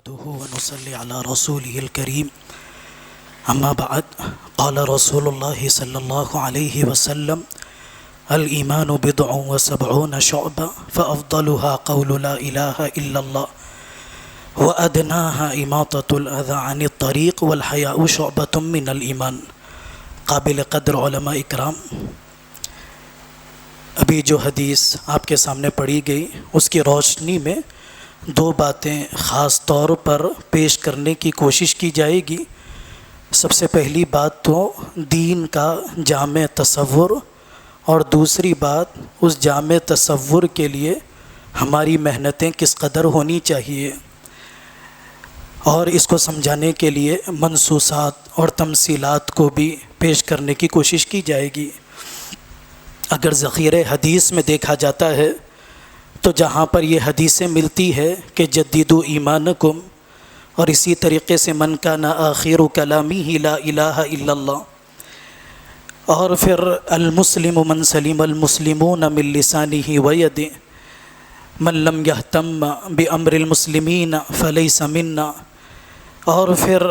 نحمده ونصلي على رسوله الكريم أما بعد قال رسول الله صلى الله عليه وسلم الإيمان بضع وسبعون شعبة فأفضلها قول لا إله إلا الله وأدناها إماطة الأذى عن الطريق والحياء شعبة من الإيمان. قابل قدر علماء اکرام، ابھی جو حدیث آپ کے سامنے پڑھی گئی اس کی روشنی میں دو باتیں خاص طور پر پیش کرنے کی کوشش کی جائے گی. سب سے پہلی بات تو دین کا جامع تصور، اور دوسری بات اس جامع تصور کے لیے ہماری محنتیں کس قدر ہونی چاہیے، اور اس کو سمجھانے کے لیے منصوصات اور تمثیلات کو بھی پیش کرنے کی کوشش کی جائے گی. اگر ذخیرہ حدیث میں دیکھا جاتا ہے تو جہاں پر یہ حدیثیں ملتی ہے کہ جددوا ایمانکم، اور اسی طریقے سے من کان آخر کلامہ لا الہ الا اللہ، اور پھر المسلم من سلم المسلمون من لسانہ ویدہ من لم یہتم بامر المسلمین فلیس منا، اور پھر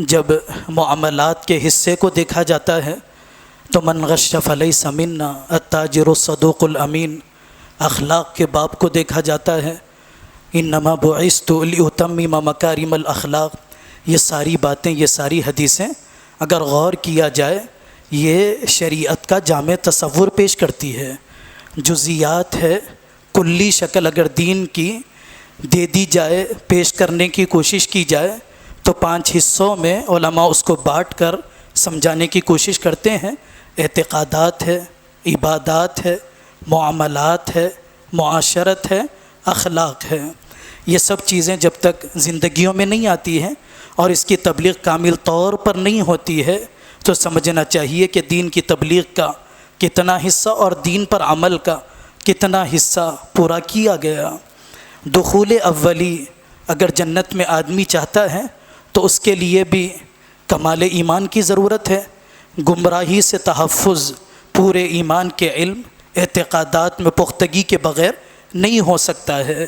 جب معاملات کے حصے کو دیکھا جاتا ہے تو من غش فلیس منا التاجر الصدوق الامین، اخلاق کے باب کو دیکھا جاتا ہے انما بعثت لاتمم مکارم الاخلاق. یہ ساری باتیں، یہ ساری حدیثیں اگر غور کیا جائے یہ شریعت کا جامع تصور پیش کرتی ہے. جزیات ہے، کلی شکل اگر دین کی دے دی جائے، پیش کرنے کی کوشش کی جائے تو 5 حصوں میں علماء اس کو بانٹ کر سمجھانے کی کوشش کرتے ہیں. اعتقادات ہے، عبادات ہے، معاملات ہے، معاشرت ہے، اخلاق ہے. یہ سب چیزیں جب تک زندگیوں میں نہیں آتی ہیں اور اس کی تبلیغ کامل طور پر نہیں ہوتی ہے تو سمجھنا چاہیے کہ دین کی تبلیغ کا کتنا حصہ اور دین پر عمل کا کتنا حصہ پورا کیا گیا. دخول اولی اگر جنت میں آدمی چاہتا ہے تو اس کے لیے بھی کمال ایمان کی ضرورت ہے. گمراہی سے تحفظ پورے ایمان کے علم، اعتقادات میں پختگی کے بغیر نہیں ہو سکتا ہے.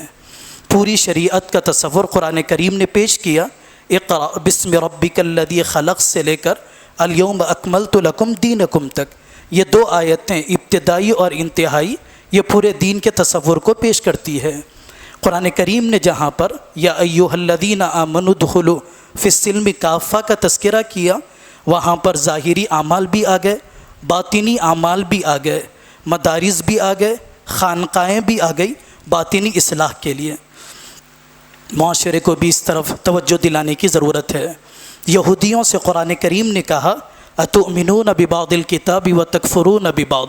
پوری شریعت کا تصور قرآن کریم نے پیش کیا. اقرأ بسم ربک الذی خلق سے لے کر الیوم اکملت لکم دینکم تک، یہ 2 آیتیں ابتدائی اور انتہائی یہ پورے دین کے تصور کو پیش کرتی ہے. قرآن کریم نے جہاں پر یا ایھا الذین آمنوا ادخلوا فی السلم کافہ کا تذکرہ کیا، وہاں پر ظاہری اعمال بھی آ گئے، باطنی اعمال بھی آ گئے، مدارس بھی آ گئے، خانقاہیں بھی آ گئی باطنی اصلاح کے لیے. معاشرے کو بھی اس طرف توجہ دلانے کی ضرورت ہے. یہودیوں سے قرآن کریم نے کہا اتؤمنون ببعض الکتاب وتکفرون ببعض،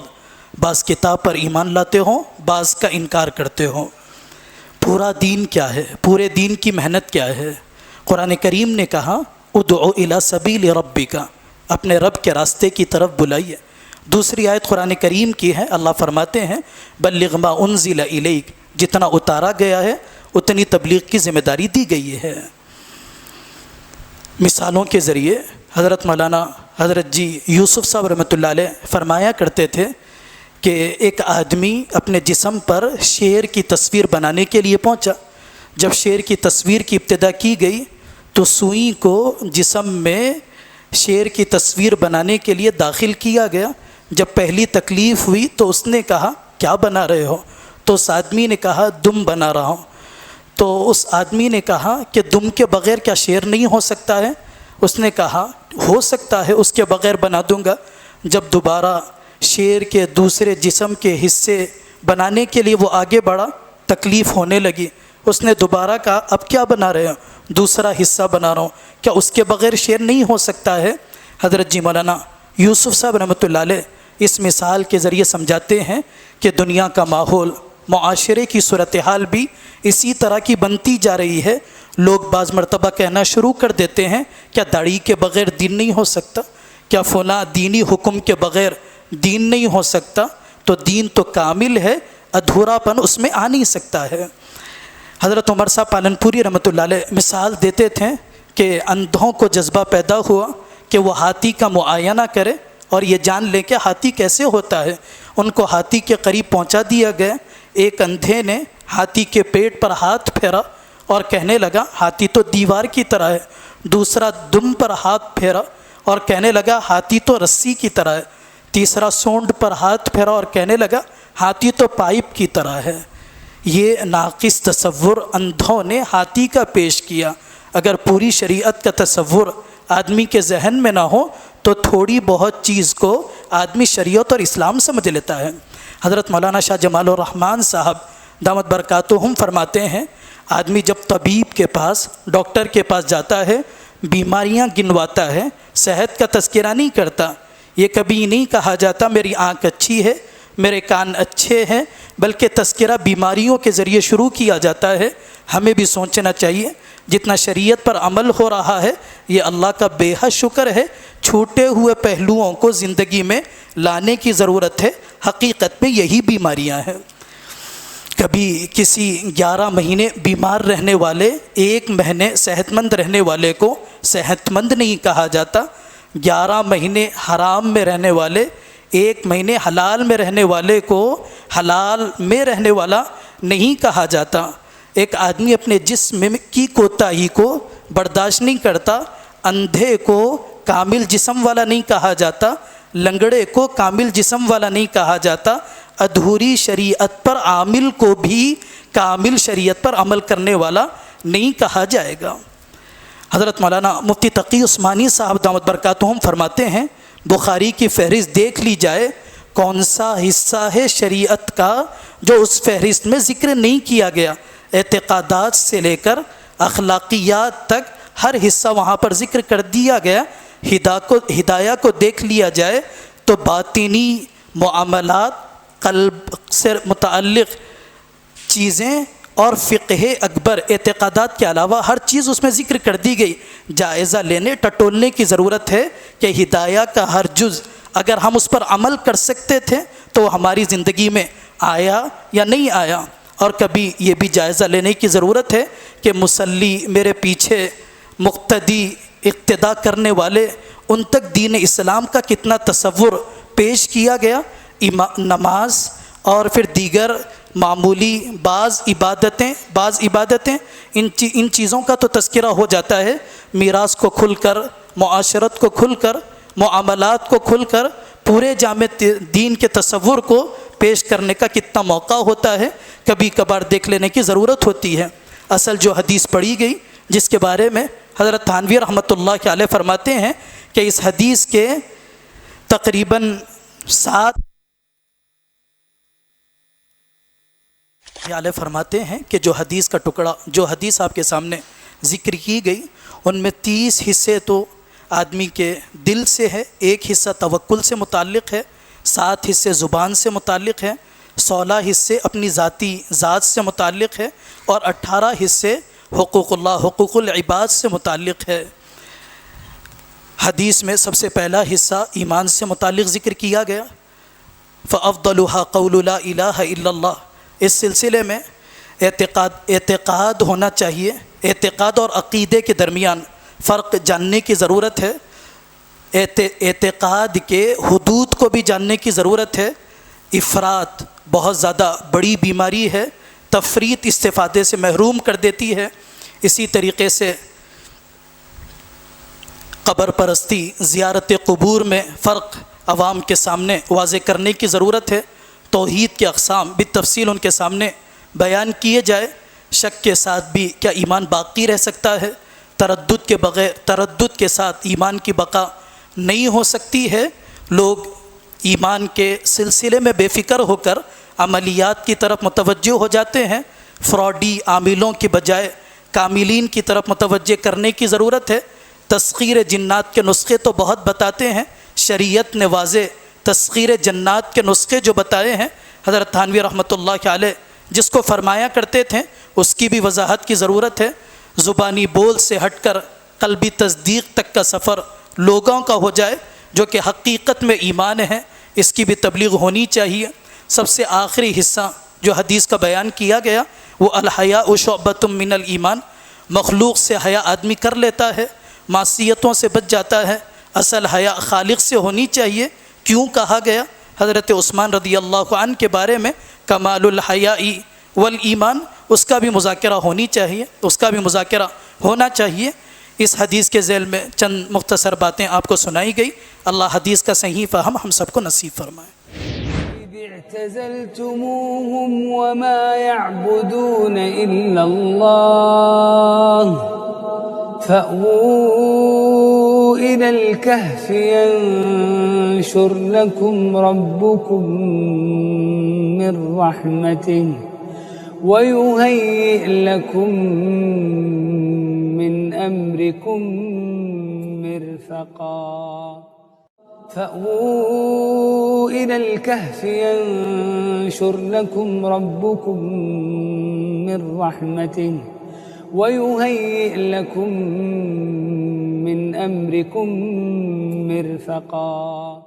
بعض کتاب پر ایمان لاتے ہو، بعض کا انکار کرتے ہو. پورا دین کیا ہے، پورے دین کی محنت کیا ہے؟ قرآن کریم نے کہا ادعو الی سبیل ربک، اپنے رب کے راستے کی طرف بلائیے. دوسری آیت قرآن کریم کی ہے، اللہ فرماتے ہیں بلغ ما انزل الیک، جتنا اتارا گیا ہے اتنی تبلیغ کی ذمہ داری دی گئی ہے. مثالوں کے ذریعے حضرت مولانا حضرت جی یوسف صاحب رحمۃ اللہ علیہ فرمایا کرتے تھے کہ ایک آدمی اپنے جسم پر شیر کی تصویر بنانے کے لیے پہنچا. جب شیر کی تصویر کی ابتدا کی گئی تو سوئی کو جسم میں شیر کی تصویر بنانے کے لیے داخل کیا گیا. جب پہلی تکلیف ہوئی تو اس نے کہا کیا بنا رہے ہو؟ تو اس آدمی نے کہا دم بنا رہا ہوں. تو اس آدمی نے کہا کہ دم کے بغیر کیا شیر نہیں ہو سکتا ہے؟ اس نے کہا ہو سکتا ہے، اس کے بغیر بنا دوں گا. جب دوبارہ شیر کے دوسرے جسم کے حصے بنانے کے لیے وہ آگے بڑھا، تکلیف ہونے لگی. اس نے دوبارہ کہا اب کیا بنا رہے ہو؟ دوسرا حصہ بنا رہا ہوں. کیا اس کے بغیر شیر نہیں ہو سکتا ہے؟ حضرت جی مولانا یوسف صاحب رحمۃ اللہ علیہ اس مثال کے ذریعے سمجھاتے ہیں کہ دنیا کا ماحول، معاشرے کی صورتحال بھی اسی طرح کی بنتی جا رہی ہے. لوگ بعض مرتبہ کہنا شروع کر دیتے ہیں کیا داڑھی کے بغیر دین نہیں ہو سکتا؟ کیا فلاں دینی حکم کے بغیر دین نہیں ہو سکتا؟ تو دین تو کامل ہے، ادھورا پن اس میں آ نہیں سکتا ہے. حضرت عمر صاحب پالنپوری رحمۃ اللہ علیہ مثال دیتے تھے کہ اندھوں کو جذبہ پیدا ہوا کہ وہ ہاتھی کا معائنہ کرے اور یہ جان لے کہ ہاتھی کیسے ہوتا ہے. ان کو ہاتھی کے قریب پہنچا دیا گیا. ایک اندھے نے ہاتھی کے پیٹ پر ہاتھ پھیرا اور کہنے لگا ہاتھی تو دیوار کی طرح ہے۔ دوسرا دم پر ہاتھ پھیرا اور کہنے لگا ہاتھی تو رسی کی طرح ہے۔ تیسرا سونڈ پر ہاتھ پھیرا اور کہنے لگا ہاتھی تو پائپ کی طرح ہے۔ یہ ناقص تصور اندھوں نے ہاتھی کا پیش کیا۔ اگر پوری شریعت کا تصور آدمی کے ذہن میں نہ ہو تو تھوڑی بہت چیز کو آدمی شریعت اور اسلام سمجھ لیتا ہے۔ حضرت مولانا شاہ جمال الرحمن صاحب دامت برکاتہم فرماتے ہیں آدمی جب طبیب کے پاس، ڈاکٹر کے پاس جاتا ہے، بیماریاں گنواتا ہے، صحت کا تذکرہ نہیں کرتا۔ یہ کبھی نہیں کہا جاتا میری آنکھ اچھی ہے، میرے کان اچھے ہیں، بلکہ تذکرہ بیماریوں کے ذریعے شروع کیا جاتا ہے۔ ہمیں بھی سوچنا چاہیے جتنا شریعت پر عمل ہو رہا ہے یہ اللہ کا بے حد شکر ہے، چھوٹے ہوئے پہلوؤں کو زندگی میں لانے کی ضرورت ہے۔ حقیقت میں یہی بیماریاں ہیں۔ کبھی کسی 11 مہینے بیمار رہنے والے 1 مہینے صحت مند رہنے والے کو صحت مند نہیں کہا جاتا۔ 11 مہینے حرام میں رہنے والے 1 مہینے حلال میں رہنے والے کو حلال میں رہنے والا نہیں کہا جاتا۔ ایک آدمی اپنے جسم کی کوتاہی کو برداشت نہیں کرتا، اندھے کو کامل جسم والا نہیں کہا جاتا، لنگڑے کو کامل جسم والا نہیں کہا جاتا، ادھوری شریعت پر عامل کو بھی کامل شریعت پر عمل کرنے والا نہیں کہا جائے گا۔ حضرت مولانا مفتی تقی عثمانی صاحب دامت برکاتہم فرماتے ہیں بخاری کی فہرست دیکھ لی جائے کون سا حصہ ہے شریعت کا جو اس فہرست میں ذکر نہیں کیا گیا۔ اعتقادات سے لے کر اخلاقیات تک ہر حصہ وہاں پر ذکر کر دیا گیا۔ ہدایہ کو دیکھ لیا جائے تو باطنی معاملات، قلب سے متعلق چیزیں اور فقہ اکبر اعتقادات کے علاوہ ہر چیز اس میں ذکر کر دی گئی۔ جائزہ لینے ٹٹولنے کی ضرورت ہے کہ ہدایہ کا ہر جز اگر ہم اس پر عمل کر سکتے تھے تو ہماری زندگی میں آیا یا نہیں آیا۔ اور کبھی یہ بھی جائزہ لینے کی ضرورت ہے کہ مصلی میرے پیچھے مقتدی اقتداء کرنے والے ان تک دین اسلام کا کتنا تصور پیش کیا گیا۔ نماز اور پھر دیگر معمولی بعض عبادتیں ان چیزوں کا تو تذکرہ ہو جاتا ہے، میراث کو کھل کر، معاشرت کو کھل کر، معاملات کو کھل کر پورے جامع دین کے تصور کو پیش کرنے کا کتنا موقع ہوتا ہے، کبھی کبھار دیکھ لینے کی ضرورت ہوتی ہے۔ اصل جو حدیث پڑھی گئی جس کے بارے میں حضرت تھانوی رحمۃ اللہ علیہ فرماتے ہیں کہ اس حدیث کے تقریباً 7 علیہ فرماتے ہیں کہ جو حدیث کا ٹکڑا، جو حدیث آپ کے سامنے ذکر کی گئی ان میں 30 حصے تو آدمی کے دل سے ہے، 1 حصہ توکل سے متعلق ہے، 7 حصے زبان سے متعلق ہے، 16 حصے اپنی ذات سے متعلق ہے اور 18 حصے حقوق اللہ، حقوق العباد سے متعلق ہے۔ حدیث میں سب سے پہلا حصہ ایمان سے متعلق ذکر کیا گیا، فَأَفْضَلُهَا قَوْلُ لَا إِلَٰهَ إِلَّا اللَّهِ۔ اس سلسلے میں اعتقاد ہونا چاہیے، اعتقاد اور عقیدے کے درمیان فرق جاننے کی ضرورت ہے، اعتقاد کے حدود کو بھی جاننے کی ضرورت ہے۔ افراط بہت زیادہ بڑی بیماری ہے، تفریط استفادے سے محروم کر دیتی ہے۔ اسی طریقے سے قبر پرستی، زیارت قبور میں فرق عوام کے سامنے واضح کرنے کی ضرورت ہے۔ توحید کے اقسام بالتفصیل ان کے سامنے بیان کیے جائے۔ شک کے ساتھ بھی کیا ایمان باقی رہ سکتا ہے؟ تردد کے بغیر، تردد کے ساتھ ایمان کی بقا نہیں ہو سکتی ہے۔ لوگ ایمان کے سلسلے میں بے فکر ہو کر عملیات کی طرف متوجہ ہو جاتے ہیں۔ فراڈی عاملوں کی بجائے کاملین کی طرف متوجہ کرنے کی ضرورت ہے۔ تسخیر جنات کے نسخے تو بہت بتاتے ہیں، شریعت نے واضح تسخیر جنات کے نسخے جو بتائے ہیں حضرت تھانوی رحمۃ اللہ علیہ جس کو فرمایا کرتے تھے اس کی بھی وضاحت کی ضرورت ہے۔ زبانی بول سے ہٹ کر قلبی تصدیق تک کا سفر لوگوں کا ہو جائے جو کہ حقیقت میں ایمان ہے، اس کی بھی تبلیغ ہونی چاہیے۔ سب سے آخری حصہ جو حدیث کا بیان کیا گیا وہ الحیاء شعبۃ من الایمان، مخلوق سے حیا آدمی کر لیتا ہے، معصیتوں سے بچ جاتا ہے، اصل حیا خالق سے ہونی چاہیے۔ کیوں کہا گیا؟ حضرت عثمان رضی اللہ عنہ کے بارے میں کمال الحیاء والایمان اس کا بھی مذاکرہ ہونی چاہیے، اس کا بھی مذاکرہ ہونا چاہیے۔ اس حدیث کے ذیل میں چند مختصر باتیں آپ کو سنائی گئی۔ اللہ حدیث کا صحیح فہم ہم سب کو نصیب فرمائے۔ اعتزلتموهم وما يعبدون إلا الله فأووا إلى الكهف ينشر لكم ربكم من رحمته ويهيئ لكم من أمركم مرفقا فأووا إلى الكهف ينشر لكم ربكم من رحمته ويهيئ لكم من أمركم مرفقا